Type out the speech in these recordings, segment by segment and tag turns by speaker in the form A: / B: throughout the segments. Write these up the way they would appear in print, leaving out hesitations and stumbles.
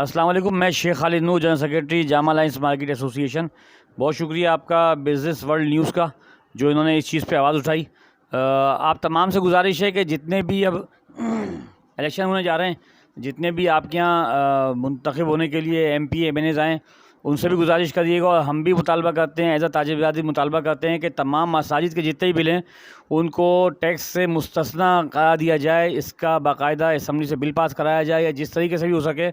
A: السلام علیکم، میں شیخ خالد نور، جنرل سیکرٹری جامع لائنس مارکیٹ ایسوسی ایشن۔ بہت شکریہ آپ کا بزنس ورلڈ نیوز کا، جو انہوں نے اس چیز پہ آواز اٹھائی۔ آپ تمام سے گزارش ہے کہ جتنے بھی اب الیکشن ہونے جا رہے ہیں، جتنے بھی آپ کے یہاں منتخب ہونے کے لیے M P M N As آئیں، ان سے بھی گزارش کریے گا، اور ہم بھی مطالبہ کرتے ہیں، ایز اے تاجر برادری مطالبہ کرتے ہیں کہ تمام مساجد کے جتنے بھی بل ہیں ان کو ٹیکس سے مستثنیٰ قرار دیا جائے۔ اس کا باقاعدہ اسمبلی سے بل پاس کرایا جائے، یا جس طریقے سے بھی ہو سکے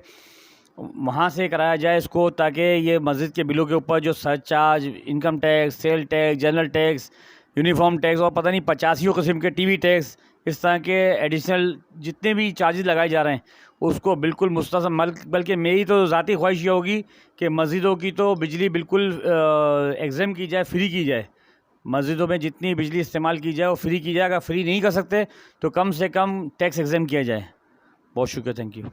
A: وہاں سے کرایا جائے اس کو، تاکہ یہ مسجد کے بلوں کے اوپر جو surcharge, income tax, sale tax, general tax, uniform tax اور پتہ نہیں 85 قسم کے ٹی وی ٹیکس، اس طرح کے ایڈیشنل جتنے بھی چارجز لگائے جا رہے ہیں اس کو بالکل مستثنی، بلکہ میری تو ذاتی خواہش یہ ہوگی کہ مسجدوں کی تو بجلی بالکل ایگزیم کی جائے، فری کی جائے۔ مسجدوں میں جتنی بجلی استعمال کی جائے وہ فری کی جائے، اگر فری نہیں کر سکتے تو کم سے کم ٹیکس ایگزیم کیا جائے۔ بہت شکریہ، تھینک یو۔